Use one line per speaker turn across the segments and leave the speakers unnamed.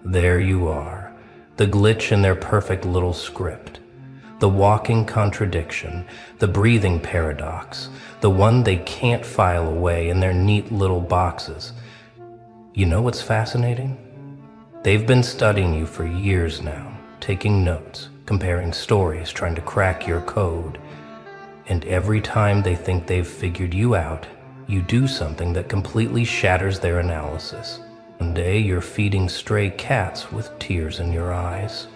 There you are, the glitch in their perfect little script, the walking contradiction, the breathing paradox, the one they can't file away in their neat little boxes. You know what's fascinating? They've been studying you for years now, taking notes, comparing stories, trying to crack your code. And every time they think they've figured you out, you do something that completely shatters their analysis. One day you're feeding stray cats with tears in your eyes.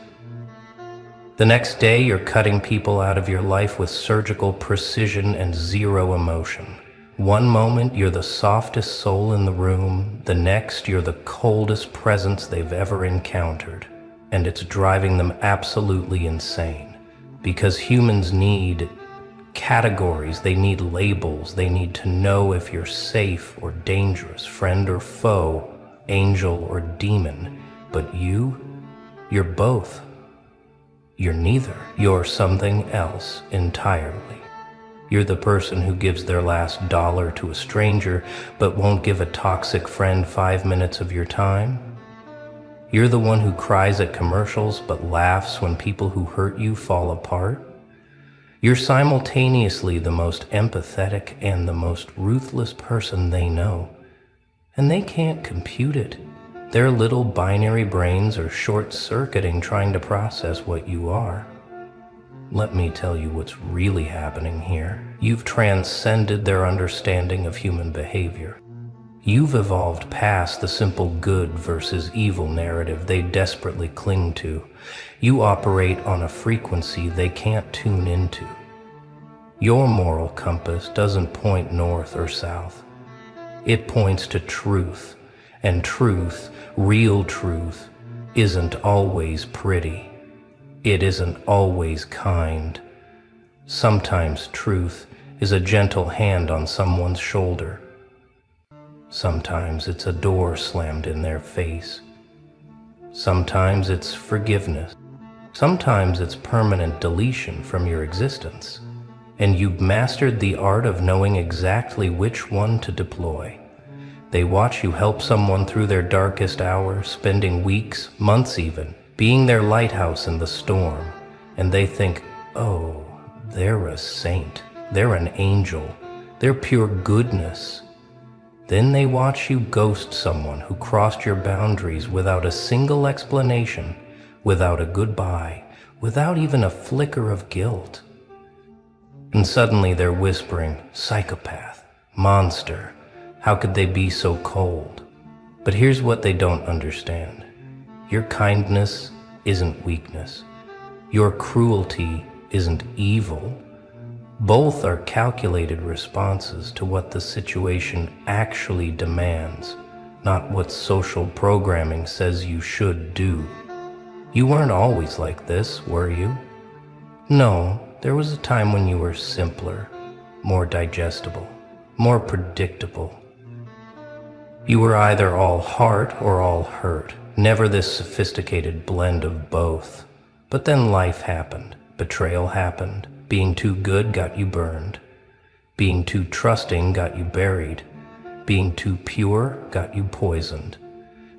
The next day you're cutting people out of your life with surgical precision and zero emotion. One moment you're the softest soul in the room, the next you're the coldest presence they've ever encountered. And it's driving them absolutely insane. Because humans need categories, they need labels, they need to know if you're safe or dangerous, friend or foe, angel or demon. But you're both. You're neither. You're something else entirely. You're the person who gives their last dollar to a stranger but won't give a toxic friend 5 minutes of your time. You're the one who cries at commercials but laughs when people who hurt you fall apart. You're simultaneously the most empathetic and the most ruthless person they know. And they can't compute it. Their little binary brains are short-circuiting trying to process what you are. Let me tell you what's really happening here. You've transcended their understanding of human behavior. You've evolved past the simple good versus evil narrative they desperately cling to. You operate on a frequency they can't tune into. Your moral compass doesn't point north or south. It points to truth, and truth, real truth, isn't always pretty. It isn't always kind. Sometimes truth is a gentle hand on someone's shoulder. Sometimes it's a door slammed in their face. Sometimes it's forgiveness. Sometimes it's permanent deletion from your existence. And you've mastered the art of knowing exactly which one to deploy. They watch you help someone through their darkest hour, spending weeks, months even, being their lighthouse in the storm. And they think, oh, they're a saint, they're an angel, they're pure goodness. Then they watch you ghost someone who crossed your boundaries without a single explanation, without a goodbye, without even a flicker of guilt. And suddenly they're whispering, psychopath, monster, how could they be so cold? But here's what they don't understand. Your kindness isn't weakness. Your cruelty isn't evil. Both are calculated responses to what the situation actually demands, not what social programming says you should do. You weren't always like this, were you? No. There was a time when you were simpler, more digestible, more predictable. You were either all heart or all hurt, never this sophisticated blend of both. But then life happened, betrayal happened, being too good got you burned, being too trusting got you buried, being too pure got you poisoned.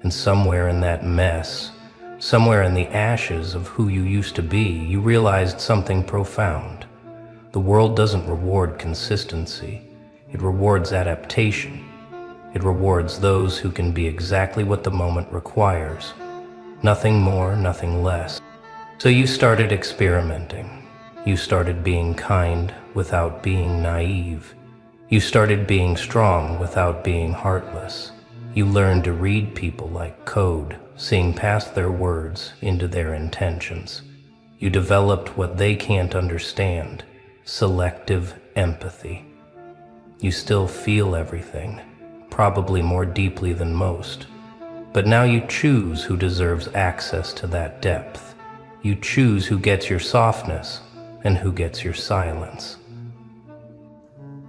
And somewhere in that mess, somewhere in the ashes of who you used to be, you realized something profound. The world doesn't reward consistency. It rewards adaptation. It rewards those who can be exactly what the moment requires. Nothing more, nothing less. So you started experimenting. You started being kind without being naive. You started being strong without being heartless. You learned to read people like code, seeing past their words into their intentions. You developed what they can't understand, selective empathy. You still feel everything, probably more deeply than most. But now you choose who deserves access to that depth. You choose who gets your softness and who gets your silence.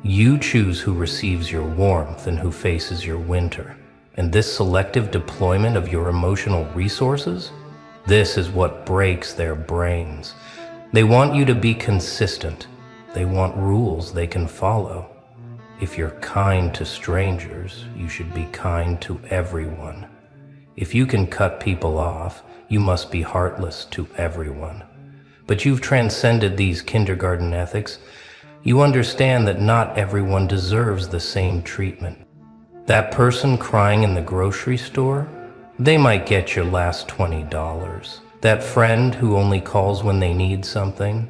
You choose who receives your warmth and who faces your winter. And this selective deployment of your emotional resources, this is what breaks their brains. They want you to be consistent. They want rules they can follow. If you're kind to strangers, you should be kind to everyone. If you can cut people off, you must be heartless to everyone. But you've transcended these kindergarten ethics. You understand that not everyone deserves the same treatment. That person crying in the grocery store, they might get your last $20. That friend who only calls when they need something,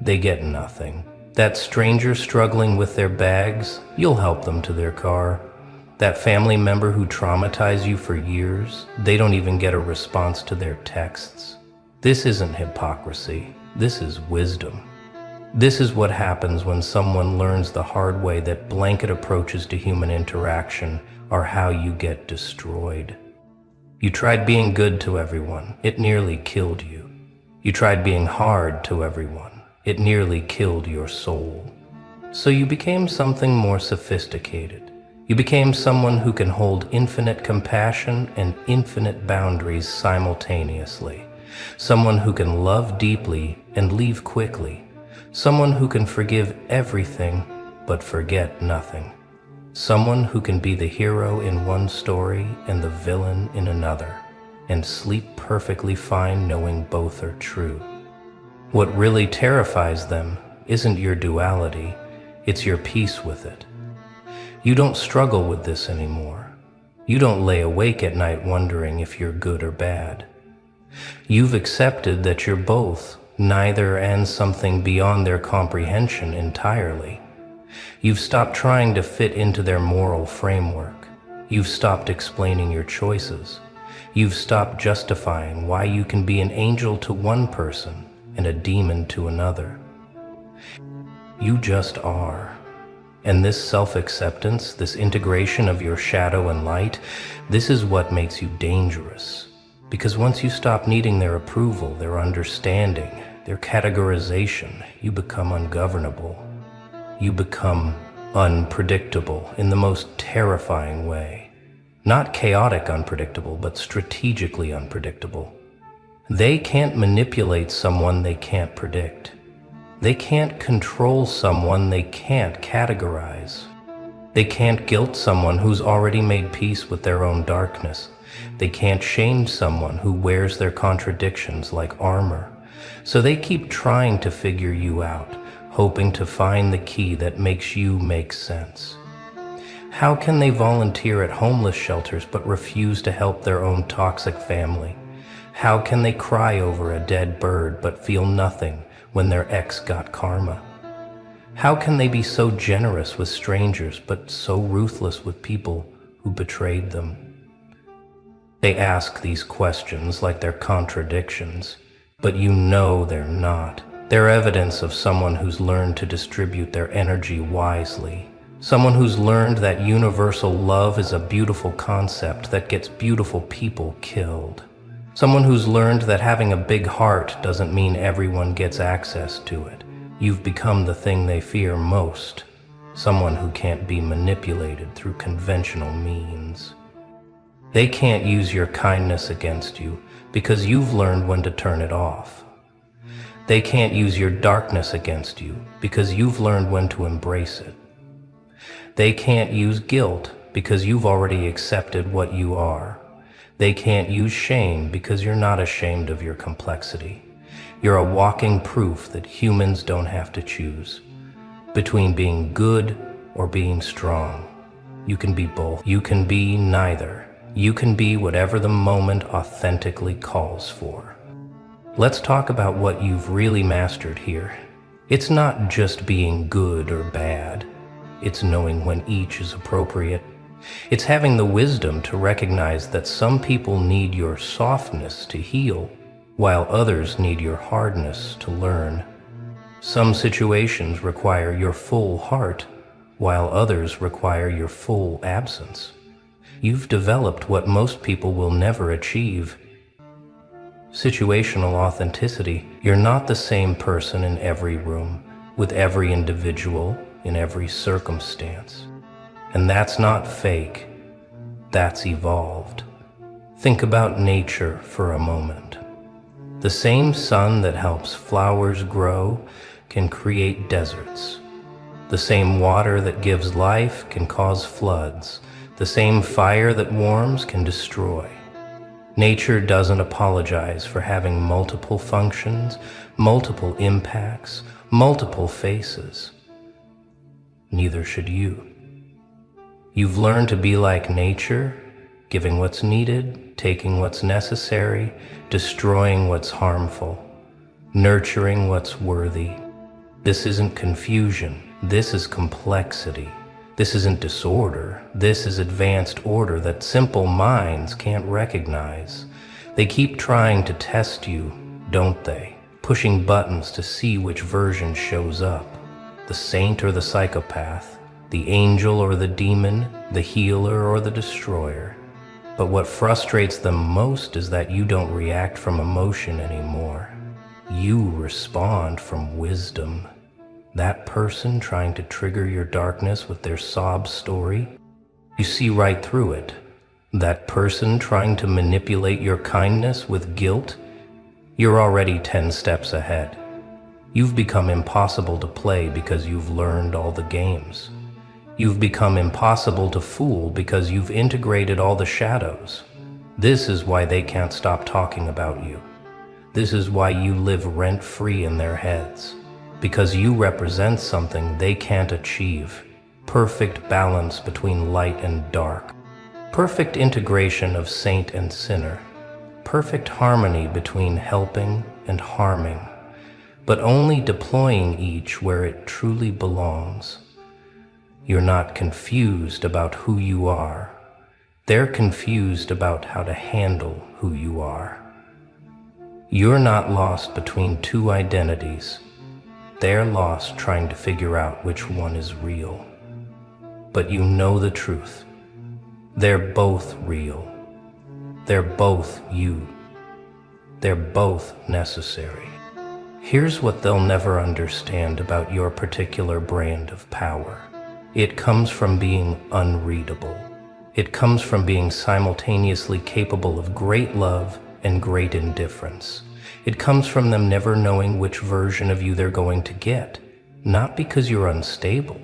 they get nothing. That stranger struggling with their bags, you'll help them to their car. That family member who traumatized you for years, they don't even get a response to their texts. This isn't hypocrisy. This is wisdom. This is what happens when someone learns the hard way that blanket approaches to human interaction are how you get destroyed. You tried being good to everyone. It nearly killed you. You tried being hard to everyone. It nearly killed your soul. So you became something more sophisticated. You became someone who can hold infinite compassion and infinite boundaries simultaneously. Someone who can love deeply and leave quickly. Someone who can forgive everything but forget nothing. Someone who can be the hero in one story and the villain in another, and sleep perfectly fine knowing both are true. What really terrifies them isn't your duality, it's your peace with it. You don't struggle with this anymore. You don't lay awake at night wondering if you're good or bad. You've accepted that you're both, neither, and something beyond their comprehension entirely. You've stopped trying to fit into their moral framework. You've stopped explaining your choices. You've stopped justifying why you can be an angel to one person and a demon to another. You just are. And this self-acceptance, this integration of your shadow and light, this is what makes you dangerous. Because once you stop needing their approval, their understanding, their categorization, you become ungovernable. You become unpredictable in the most terrifying way. Not chaotic unpredictable, but strategically unpredictable. They can't manipulate someone they can't predict. They can't control someone they can't categorize. They can't guilt someone who's already made peace with their own darkness. They can't shame someone who wears their contradictions like armor. So they keep trying to figure you out, hoping to find the key that makes you make sense. How can they volunteer at homeless shelters but refuse to help their own toxic family? How can they cry over a dead bird but feel nothing when their ex got karma? How can they be so generous with strangers but so ruthless with people who betrayed them? They ask these questions like they're contradictions, but you know they're not. They're evidence of someone who's learned to distribute their energy wisely. Someone who's learned that universal love is a beautiful concept that gets beautiful people killed. Someone who's learned that having a big heart doesn't mean everyone gets access to it. You've become the thing they fear most. Someone who can't be manipulated through conventional means. They can't use your kindness against you because you've learned when to turn it off. They can't use your darkness against you because you've learned when to embrace it. They can't use guilt because you've already accepted what you are. They can't use shame because you're not ashamed of your complexity. You're a walking proof that humans don't have to choose between being good or being strong. You can be both. You can be neither. You can be whatever the moment authentically calls for. Let's talk about what you've really mastered here. It's not just being good or bad. It's knowing when each is appropriate. It's having the wisdom to recognize that some people need your softness to heal, while others need your hardness to learn. Some situations require your full heart, while others require your full absence. You've developed what most people will never achieve. Situational authenticity. You're not the same person in every room, with every individual, in every circumstance. And that's not fake, that's evolved. Think about nature for a moment. The same sun that helps flowers grow can create deserts. The same water that gives life can cause floods. The same fire that warms can destroy. Nature doesn't apologize for having multiple functions, multiple impacts, multiple faces. Neither should you. You've learned to be like nature, giving what's needed, taking what's necessary, destroying what's harmful, nurturing what's worthy. This isn't confusion, this is complexity. This isn't disorder, this is advanced order that simple minds can't recognize. They keep trying to test you, don't they? Pushing buttons to see which version shows up. The saint or the psychopath, the angel or the demon, the healer or the destroyer. But what frustrates them most is that you don't react from emotion anymore. You respond from wisdom. That person trying to trigger your darkness with their sob story, you see right through it. That person trying to manipulate your kindness with guilt, you're already 10 steps ahead. You've become impossible to play because you've learned all the games. You've become impossible to fool because you've integrated all the shadows. This is why they can't stop talking about you. This is why you live rent-free in their heads. Because you represent something they can't achieve. Perfect balance between light and dark. Perfect integration of saint and sinner. Perfect harmony between helping and harming. But only deploying each where it truly belongs. You're not confused about who you are. They're confused about how to handle who you are. You're not lost between two identities. They're lost trying to figure out which one is real. But you know the truth. They're both real. They're both you. They're both necessary. Here's what they'll never understand about your particular brand of power. It comes from being unreadable. It comes from being simultaneously capable of great love and great indifference. It comes from them never knowing which version of you they're going to get. Not because you're unstable,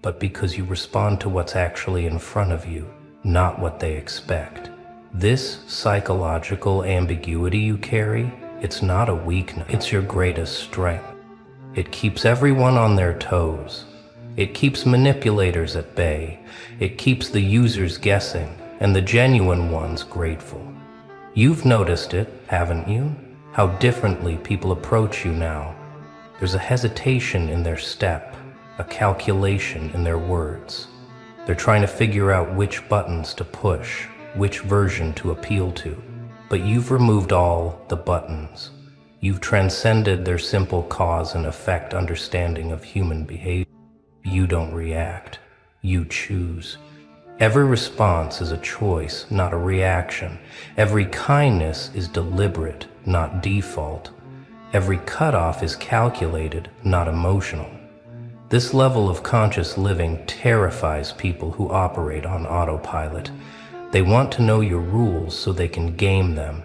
but because you respond to what's actually in front of you, not what they expect. This psychological ambiguity you carry, it's not a weakness, it's your greatest strength. It keeps everyone on their toes. It keeps manipulators at bay. It keeps the users guessing, and the genuine ones grateful. You've noticed it, haven't you? How differently people approach you now. There's a hesitation in their step, a calculation in their words. They're trying to figure out which buttons to push, which version to appeal to. But you've removed all the buttons. You've transcended their simple cause and effect understanding of human behavior. You don't react. You choose. Every response is a choice, not a reaction. Every kindness is deliberate, not default. Every cutoff is calculated, not emotional. This level of conscious living terrifies people who operate on autopilot. They want to know your rules so they can game them.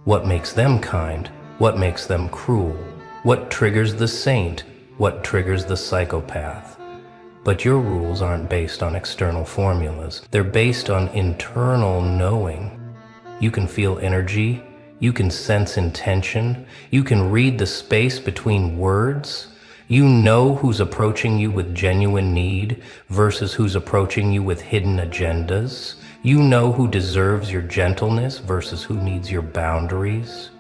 What makes them kind? What makes them cruel? What triggers the saint? What triggers the psychopath? But your rules aren't based on external formulas. They're based on internal knowing. You can feel energy. You can sense intention. You can read the space between words. You know who's approaching you with genuine need versus who's approaching you with hidden agendas. You know who deserves your gentleness versus who needs your boundaries.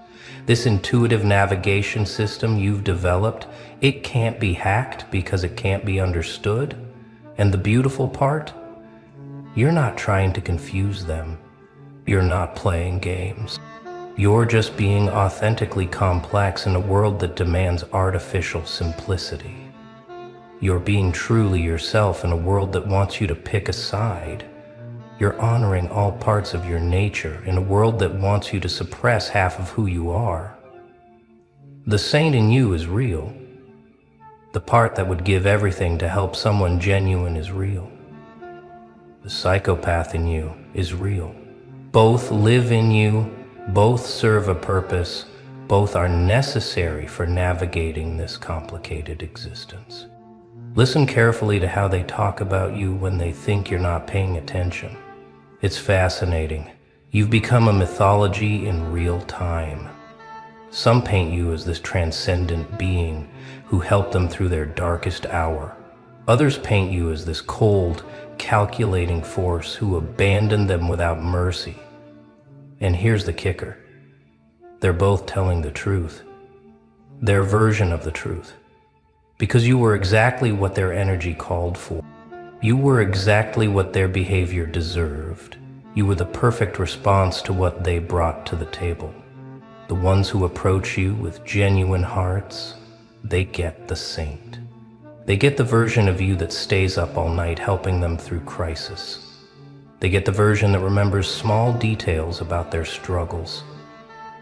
This intuitive navigation system you've developed, it can't be hacked because it can't be understood. And the beautiful part? You're not trying to confuse them. You're not playing games. You're just being authentically complex in a world that demands artificial simplicity. You're being truly yourself in a world that wants you to pick a side. You're honoring all parts of your nature in a world that wants you to suppress half of who you are. The saint in you is real. The part that would give everything to help someone genuine is real. The psychopath in you is real. Both live in you, both serve a purpose, both are necessary for navigating this complicated existence. Listen carefully to how they talk about you when they think you're not paying attention. It's fascinating. You've become a mythology in real time. Some paint you as this transcendent being who helped them through their darkest hour. Others paint you as this cold, calculating force who abandoned them without mercy. And here's the kicker. They're both telling the truth. Their version of the truth. Because you were exactly what their energy called for. You were exactly what their behavior deserved. You were the perfect response to what they brought to the table. The ones who approach you with genuine hearts, they get the saint. They get the version of you that stays up all night helping them through crisis. They get the version that remembers small details about their struggles.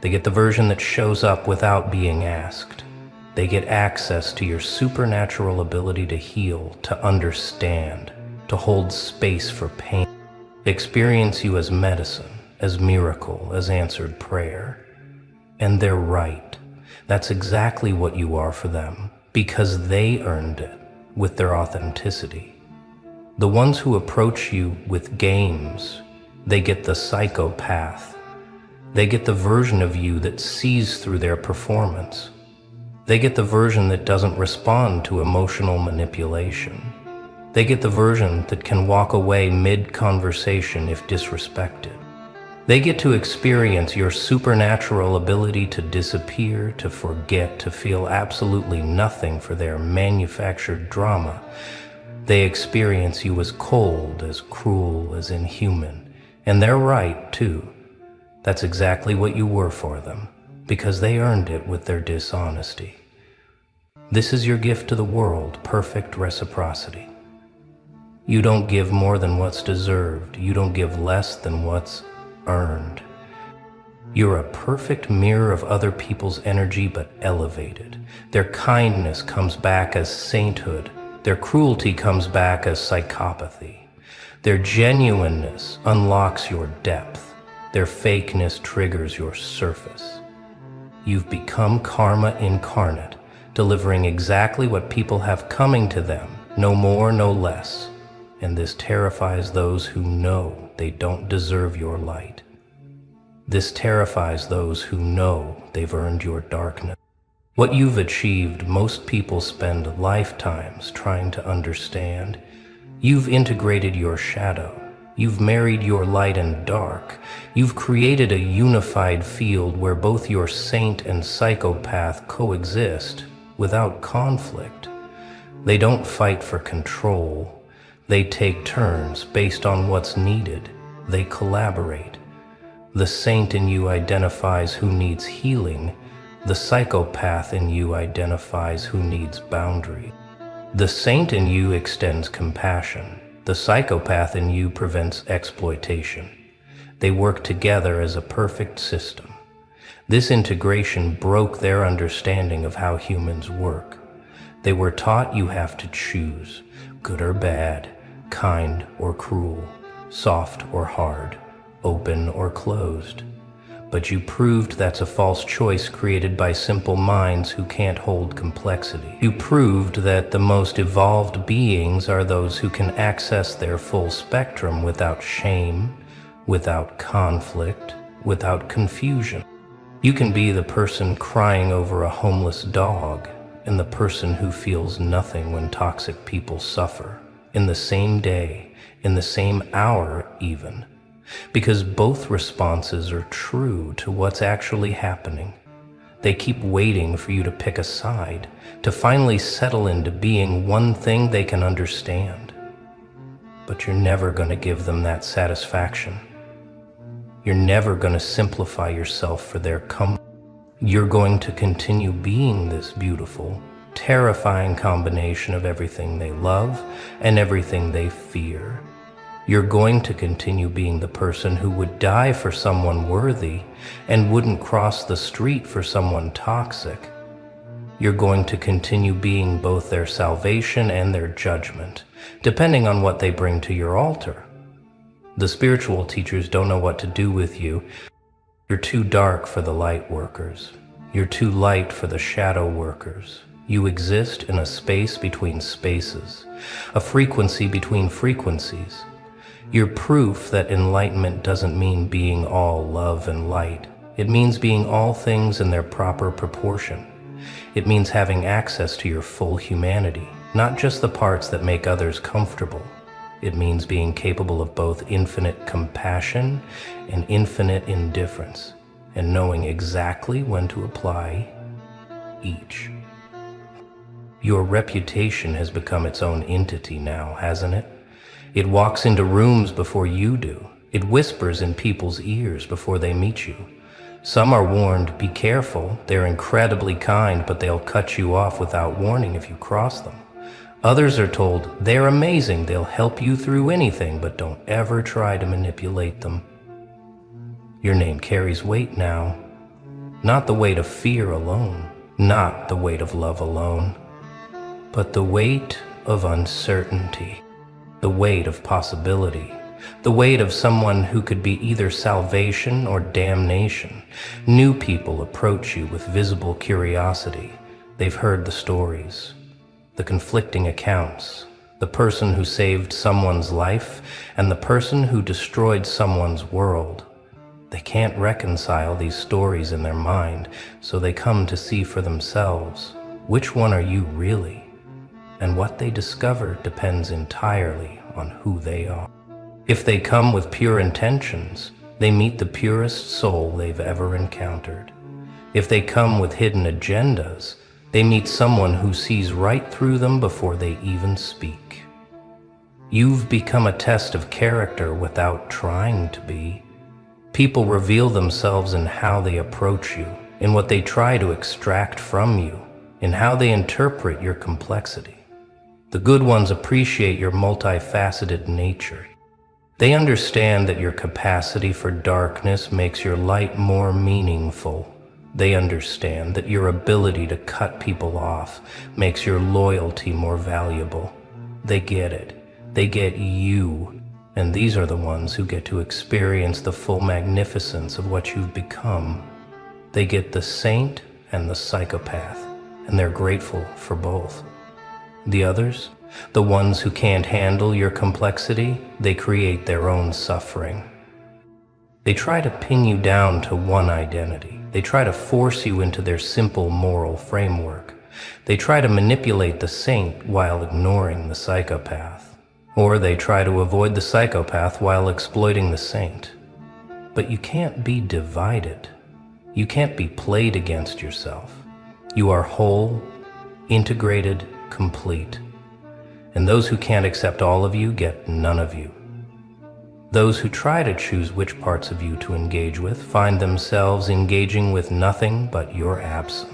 They get the version that shows up without being asked. They get access to your supernatural ability to heal, to understand, to hold space for pain. They experience you as medicine, as miracle, as answered prayer. And they're right. That's exactly what you are for them, because they earned it with their authenticity. The ones who approach you with games, they get the psychopath. They get the version of you that sees through their performance. They get the version that doesn't respond to emotional manipulation. They get the version that can walk away mid-conversation if disrespected. They get to experience your supernatural ability to disappear, to forget, to feel absolutely nothing for their manufactured drama. They experience you as cold, as cruel, as inhuman. And they're right, too. That's exactly what you were for them, because they earned it with their dishonesty. This is your gift to the world, perfect reciprocity. You don't give more than what's deserved. You don't give less than what's earned. You're a perfect mirror of other people's energy, but elevated. Their kindness comes back as sainthood. Their cruelty comes back as psychopathy. Their genuineness unlocks your depth. Their fakeness triggers your surface. You've become karma incarnate, delivering exactly what people have coming to them, no more, no less. And this terrifies those who know they don't deserve your light. This terrifies those who know they've earned your darkness. What you've achieved, most people spend lifetimes trying to understand. You've integrated your shadow. You've married your light and dark. You've created a unified field where both your saint and psychopath coexist without conflict. They don't fight for control. They take turns based on what's needed. They collaborate. The saint in you identifies who needs healing. The psychopath in you identifies who needs boundary. The saint in you extends compassion. The psychopath in you prevents exploitation. They work together as a perfect system. This integration broke their understanding of how humans work. They were taught you have to choose, good or bad, kind or cruel, soft or hard, open or closed. But you proved that's a false choice created by simple minds who can't hold complexity. You proved that the most evolved beings are those who can access their full spectrum without shame, without conflict, without confusion. You can be the person crying over a homeless dog and the person who feels nothing when toxic people suffer, in the same day, in the same hour even. Because both responses are true to what's actually happening. They keep waiting for you to pick a side, to finally settle into being one thing they can understand. But you're never going to give them that satisfaction. You're never going to simplify yourself for their comfort. You're going to continue being this beautiful, terrifying combination of everything they love and everything they fear. You're going to continue being the person who would die for someone worthy and wouldn't cross the street for someone toxic. You're going to continue being both their salvation and their judgment, depending on what they bring to your altar. The spiritual teachers don't know what to do with you. You're too dark for the light workers. You're too light for the shadow workers. You exist in a space between spaces, a frequency between frequencies. You're proof that enlightenment doesn't mean being all love and light. It means being all things in their proper proportion. It means having access to your full humanity, not just the parts that make others comfortable. It means being capable of both infinite compassion and infinite indifference, and knowing exactly when to apply each. Your reputation has become its own entity now, hasn't it? It walks into rooms before you do. It whispers in people's ears before they meet you. Some are warned, be careful, they're incredibly kind, but they'll cut you off without warning if you cross them. Others are told, they're amazing, they'll help you through anything, but don't ever try to manipulate them. Your name carries weight now. Not the weight of fear alone, not the weight of love alone, but the weight of uncertainty, the weight of possibility, the weight of someone who could be either salvation or damnation. New people approach you with visible curiosity. They've heard the stories, the conflicting accounts, the person who saved someone's life and the person who destroyed someone's world. They can't reconcile these stories in their mind, so they come to see for themselves. Which one are you really? And what they discover depends entirely on who they are. If they come with pure intentions, they meet the purest soul they've ever encountered. If they come with hidden agendas, they meet someone who sees right through them before they even speak. You've become a test of character without trying to be. People reveal themselves in how they approach you, in what they try to extract from you, in how they interpret your complexity. The good ones appreciate your multifaceted nature. They understand that your capacity for darkness makes your light more meaningful. They understand that your ability to cut people off makes your loyalty more valuable. They get it. They get you. And these are the ones who get to experience the full magnificence of what you've become. They get the saint and the psychopath, and they're grateful for both. The others, the ones who can't handle your complexity, they create their own suffering. They try to pin you down to one identity. They try to force you into their simple moral framework. They try to manipulate the saint while ignoring the psychopath. Or they try to avoid the psychopath while exploiting the saint. But you can't be divided. You can't be played against yourself. You are whole, integrated, complete. And those who can't accept all of you get none of you. Those who try to choose which parts of you to engage with find themselves engaging with nothing but your absence.